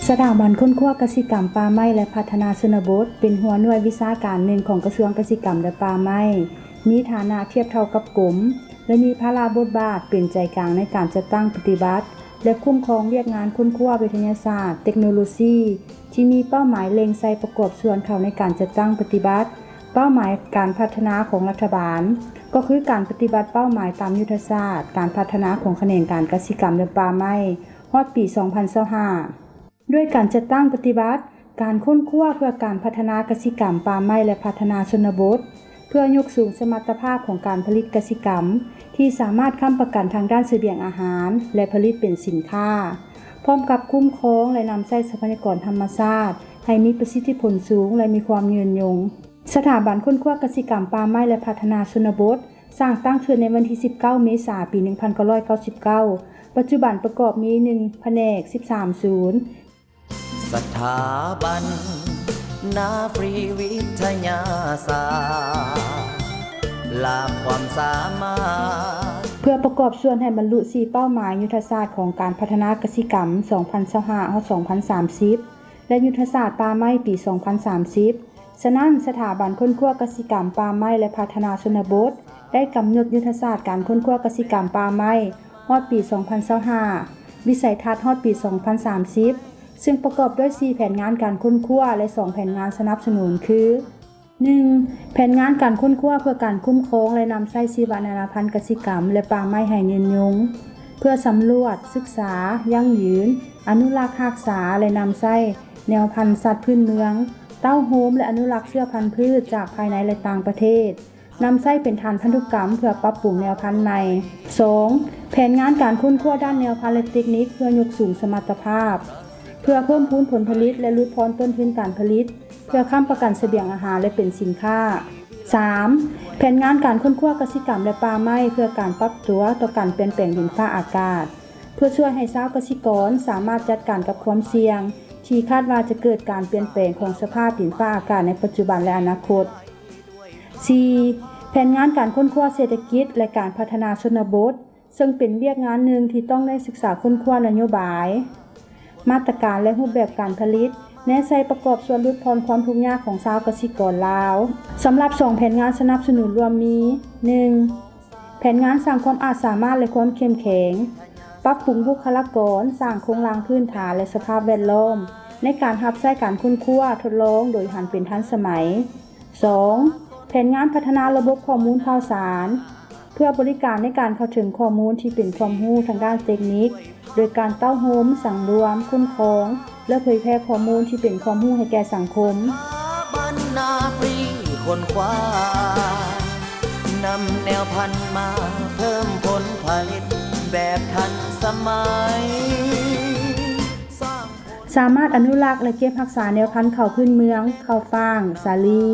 สถาบันค้นคว้ากสิกรรมป่าไม้และพัฒนาชนบทเป็นหัวหน่วยวิชาการหนึ่งของกระทรวงเกษตรกรรมและป่าไม้มีฐานะเทียบเท่ากับกรมและมีภาระบทบาทเป็นใจกลางในการจัดตั้งปฏิบัติและคุ้มครองเวียกงานค้นคว้าวิทยาศาสตร์เทคโนโลยีที่มีเป้าหมายเล็งใส่ประกอบส่วนเข้าในการจัดตั้งปฏิบัติเป้าหมายการพัฒนาของรัฐบาลก็คือการปฏิบัติเป้าหมายตามยุทธศาสตร์การพัฒนาของแขนงการเกษตรกรรมและป่าไม้ฮอดปี 2025ด้วยการจัดตั้งปฏิบัติการค้นคว้าเพื่อการพัฒนากสิกรรมป่าไม้และพัฒนาชนบทเพื่อยกสูงสมรรถภาพของการผลิตกสิกรรมที่สามารถค้ำประกันทางด้านเสบียงอาหารและผลิตเป็นสินค้าพร้อมกับคุ้มครองและนำใช้ทรัพยากรธรรมชาติให้มีประสิทธิผลสูงและมีความยืนยงสถาบันค้นคว้ากสิกรรมป่าไม้และพัฒนาชนบทสร้างตั้งขึ้นในวันที่19เมษายนปี 1999ปัจจุบันประกอบมี1แผนก13ศูนย์สถาบันนาฟรีวิทยาศาสตร์หลากความสามารถเพื่อประกอบส่วนให้บรรลุ4เป้าหมายยุทธศาสตร์ของการพัฒนากสิกรรม 2025-2030 และยุทธศาสตร์ป่าไม้ปี 2030 ฉะนั้นสถาบันค้นคว้ากสิกรรมป่าไม้และพัฒนาชนบทได้กำหนดยุทธศาสตร์การค้นคว้ากสิกรรมป่าไม้ฮอดปี 2025 วิสัยทัศน์ฮอดปี 2030 ซึ่งประกอบด้วย4แผนงานการค้นคว้าและ2แผนงานสนับสนุนคือ 1. แผนงานการค้นคว้าเพื่อการคุ้มครองและนำใช้ชีวนานาพันธุ์กสิกรรมและป่าไม้ให้ยืนยงเพื่อสำรวจศึกษายั่งยืนอนุรักษ์รักษาและนำใช้แนวพันธุ์สัตว์พื้นเมืองเต้าโฮมและอนุรักษ์เชื้อพันธุ์พืชจากภายในและต่างประเทศนำใช้เป็นฐานพันธุกรรมเพื่อปรับปรุงแนวพันธุ์ใหม่ 2. แผนงานการค้นคว้าด้านแนวพันธุ์และเทคนิคเพื่อยกสูงสมรรถภาพเพื่อเพิ่มพูนผลผลิตและลดทอนต้นทุนการผลิตเพื่อค้ำประกันเสบียงอาหารและเป็นสินค้า 3. แผนงานการค้นคว้ากสิกรรมและป่าไม้เพื่อการปรับตัวต่อการเปลี่ยนแปลงดินฟ้าอากาศเพื่อช่วยให้ชาวเกษตรกรสามารถจัดการกับความเสี่ยงที่คาดว่าจะเกิดการเปลี่ยนแปลงของสภาพดินฟ้าอากาศในปัจจุบันและอนาคต 4. แผนงานการค้นคว้าเศรษฐกิจและการพัฒนาชนบทซึ่งเป็นเวียกงานหนึ่งที่ต้องได้ศึกษาค้นคว้านโยบายมาตรการและรูปแบบการผลิตแนะใช้ประกอบส่วนลดทอนความทุกข์ยากของชาวเกษตรกรลาวสำหรับ2แผนงานสนับสนุนรวมมี 1. แผนงานสร้างความอาจสามารถและความเข้มแข็งปรับปรุงบุคลากรสร้างโครงสร้างพื้นฐานและสภาพแวดล้อมในการรับใช้การค้นคว้าทดลองโดยหันเป็นทันสมัย 2. แผนงานพัฒนาระบบข้อมูลข่าวสารเพื่อบริการในการเข้าถึงข้อมูลที่เป็นความรู้ทางด้านเทคนิคโดยการเต้าโฮมสั่งรวมคุ้มครองและเผยแพร่ข้อมูลที่เป็นความรู้ให้แก่สังคมบ้านนาฟรีคนคว้านำแนวพันธุ์มาเพิ่มผลผลิตแบบทันสมัยสามารถอนุรักษ์และเก็บรักษาแนวพันธุ์ข้าวพื้นเมืองข้าวฟ่างสาลี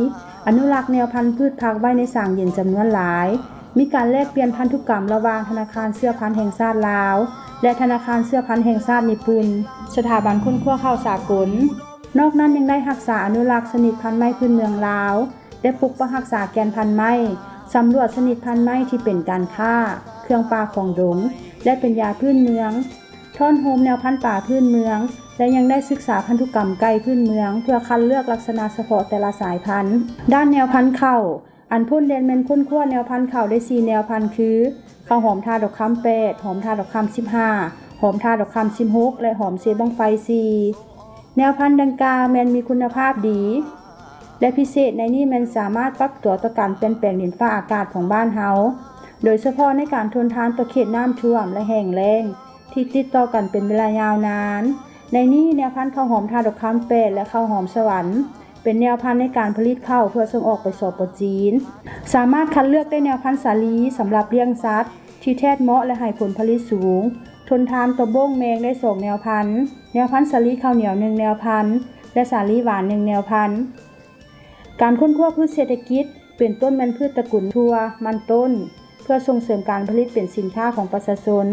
อนุรักษ์แนวพันธุ์พืชผักไว้ในสางเย็นจำนวนหลายมีการแลกเปลี่ยนพันธุกรรมระหว่างธนาคารเสื้อพันธุ์แห่งชาติลาวและธนาคารเสื้อพันธุ์แห่งชาติญี่ปุ่นสถาบันค้นคว้าข้าวสากลนอกนั้นยังได้รักษาอนุรักษ์ชนิดพันธุ์ไม้พื้นเมืองลาวและปกปักรักษาแกนพันธุ์ไม้สำรวจชนิดพันธุ์ไม้ที่เป็นการฆ่าเครื่องป่าของดงและเป็นยาพื้นเมืองท่อนโฮมแนวพันธุ์ป่าพื้นเมืองและยังได้ศึกษาพันธุกรรมไก่พื้นเมืองเพื่อคัดเลือกลักษณะเฉพาะแต่ละสายพันธุ์ด้านแนวพันธุ์ข้าวอันพ้นเรียนเมนค้นคว้าแนวพันธุ์ข้าวได้4แนวพันธุ์คือข้าวหอมทาดอกคำ8หอมทาดอกคำ15หอมทาดอกคำ16และหอมเสบังไฟ4แนวพันธุ์ดังกล่าวแมนมีคุณภาพดีและพิเศษในนี้มันสามารถปรับตัวต่อการเปลี่ยนแปลงดินฟ้าอากาศของบ้านเฮาโดยเฉพาะในการทนทานต่อเขตน้ำท่วมและแห้งแล้งที่ติดต่อกันเป็นเวลายาวนานในนี้แนวพันธุ์ข้าวหอมทาดอกคำ8และข้าวหอมสวรรค์เป็นแนวพันธุ์ในการผลิตข้าวเพื่อส่งออกไปสป.จีนสามารถคัดเลือกได้แนวพันธุ์สาลีสำหรับเลี้ยงสัตว์ที่แท้เหมาะและให้ผลผลิตสูงทนทานต่อบ้งแมงได้2แนวพันธุ์สาลีข้าวเหนียว1แนวพันธุ์และสาลีหวาน1แนวพันธุ์การค้นคว้าพืชเศรษฐกิจเป็นต้นมันพืชตระกูลถั่วมันต้นเพื่อส่งเสริมการผลิตเป็นสินค้าของประชาชน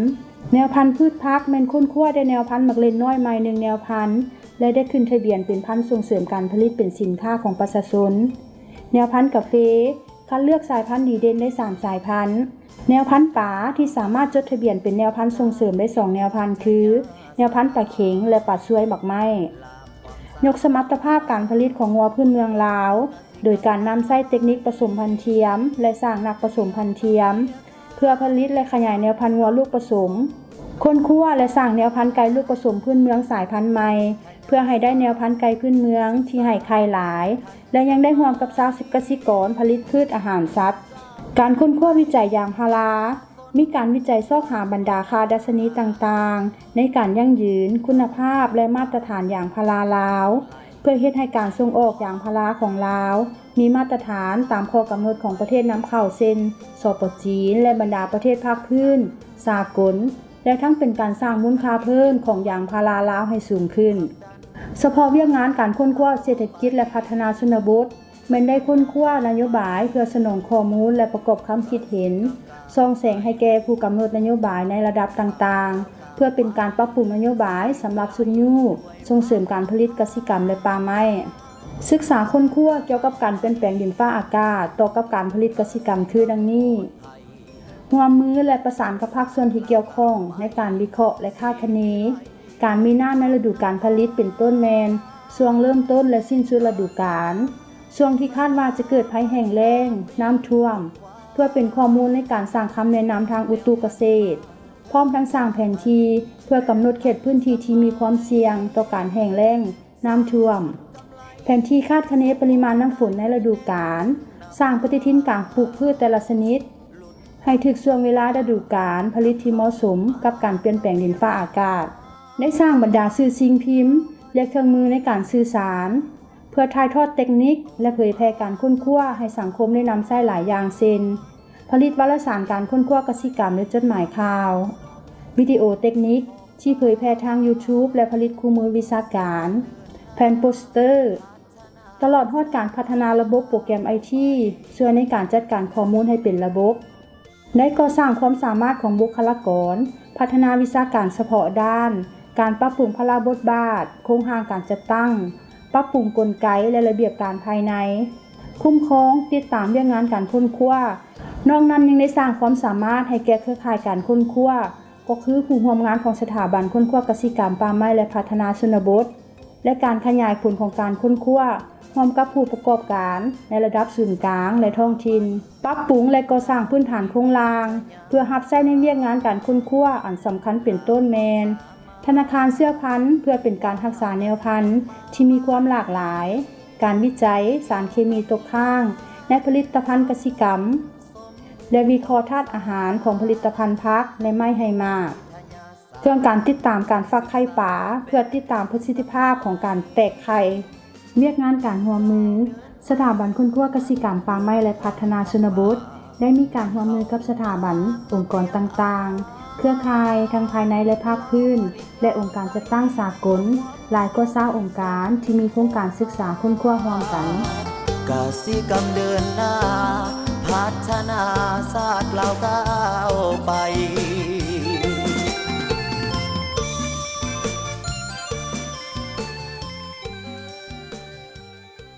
แนวพันธุ์พืชพักแม่นค้นคว้าได้แนวพันธุ์มักเล่นน้อยใหม่1แนวพันธุ์และได้ขึ้นทะเบียนเป็นพันธุ์ส่งเสริมการผลิตเป็นสินค้าของประชาชนแนวพันธุ์กาแฟคัดเลือกสายพันธุ์ดีเด่นได้3สายพันธุ์แนวพันธุ์ป่าที่สามารถจดทะเบียนเป็นแนวพันธุ์ส่งเสริมได้2แนวพันธุ์คือ แนวพันธุ์ปลาเข็งและปลาช่วยบักไม้ยกสมรรถภาพการผลิตของงัวพื้นเมืองลาวโดยการนำใช้เทคนิคผสมพันธุ์เทียมและสร้างนักผสมพันธุ์เทียมเพื่อผลิตและขยายแนวพันธุ์งัวลูกผสมค้นคว้าและสร้างแนวพันธุ์ไก่ลูกผสมพื้นเมืองสายพันธุ์ใหม่เพื่อให้ได้แนวพันธุ์ไก่พื้นเมืองที่ให้ไข่หลายและยังได้ร่วมกับชาวเกษตรกรผลิตพืชอาหารสัตว์การค้นคว้าวิจัยยางพารามีการวิจัยซอกหาบรรดาค่าดัชนีต่างๆในการยั่งยืนคุณภาพและมาตรฐานยางพาราลาวเพื่อเฮ็ดให้การส่งออกยางพาราของลาวมีมาตรฐานตามข้อกำหนดของประเทศนำเข้าเช่นสป.จีนและบรรดาประเทศภาคพื้นสากลและทั้งเป็นการสร้างมูลค่าเพิ่มของยางพาราลาวให้สูงขึ้นเฉพาะเวียกงานการค้นคว้าเศรษฐกิจและพัฒนาชนบทแม้นได้ค้นคว้านโยบายเพื่อสนองข้อมูลและประกอบความคิดเห็นส่องแสงให้แก่ผู้กำหนดนโยบายในระดับต่างๆเพื่อเป็นการปรับปรุงนโยบายสำหรับสุดยู่ส่งเสริมการผลิตกสิกรรมและป่าไม้ศึกษาค้นคว้าเกี่ยวกับการเปลี่ยนแปลงดินฟ้าอากาศต่อกับการผลิตกสิกรรมคือดังนี้ร่วมมือและประสานกับภาคส่วนที่เกี่ยวข้องในการวิเคราะห์และคาดคะเนการมีน้ำในฤดูกาลผลิตเป็นต้นแมนช่วงเริ่มต้นและสิ้นสุดฤดูกาลช่วงที่คาดว่าจะเกิดภัยแห้งแล้งน้ำท่วมเพื่อเป็นข้อมูลในการสร้างคำแนะนำทางอุตุเกษตรพร้อมทั้งสร้างแผนที่เพื่อกำหนดเขตพื้นที่ที่มีความเสี่ยงต่อการแห้งแล้งน้ำท่วมแผนที่คาดคะเนปริมาณน้ำฝนในฤดูกาลสร้างปฏิทินการปลูกพืชแต่ละชนิดให้ถึกช่วงเวลาฤดูกาลผลิตที่เหมาะสมกับการเปลี่ยนแปลงดินฟ้าอากาศได้สร้างบรรดาสื่อสิ่งพิมพ์และเครื่องมือในการสื่อสารเพื่อถ่ายทอดเทคนิคและเผยแพร่การค้นคว้าให้สังคมได้นำใช้หลายอย่างเช่นผลิตวารสารการค้นคว้ากสิกรรมหรือจดหมายข่าววิดีโอเทคนิคที่เผยแพร่ทาง YouTube และผลิตคู่มือวิชาการแผ่นโปสเตอร์ตลอดฮอดการพัฒนาระบบโปรแกรม IT ช่วยในการจัดการข้อมูลให้เป็นระบบได้ก่อสร้างความสามารถของบุคลากรพัฒนาวิชาการเฉพาะด้านการปรับปรุงพละบทบาทโครงสร้างการจัดตั้งปรับปรุงกลไกและระเบียบการภายในคุ้มครองติดตามเรื่องงานการค้นคว้านอกนั้นยังได้สร้างความสามารถให้แก่เครือข่ายการค้นคว้าก็คือผู้ร่วมงานของสถาบันค้นคว้ากสิกรรมป่าไม้และพัฒนาชนบทและการขยายผลของการค้นคว้าร่วมกับผู้ประกอบการในระดับศูนย์กลางและท้องถิ่นปรับปรุงและก่อสร้างพื้นฐานโครงสร้างเพื่อรับใช้ในเรื่องงานการค้นคว้าอันสำคัญเป็นต้นแมนธนาคารเสื้อพันธุ์เพื่อเป็นการรักษาแนวพันธุ์ที่มีความหลากหลายการวิจัยสารเคมีตกค้างในผลิตภัณฑ์กสิกรรมและวิเคราะห์ธาตุอาหารของผลิตภัณฑ์พักและไม้ไหหมากเครื่องการติดตามการฟักไข่ป่าเพื่อติดตามประสิทธิภาพของการแตกไข่เรียกงานการร่วมมือสถาบันค้นคว้ากสิกรรมป่าไม้และพัฒนาชนบทได้มีการร่วมมือกับสถาบันองค์กรต่างๆเครือข่ายทั้งภายในและภาคพื้นและองค์การจัดตั้งสากลหลายกว่า20องค์การที่มีโครงการศึกษาค้นคว้าร่วมกันกสิกรรมเดินหน้าพัฒนาศาสตร์เราก้าวไป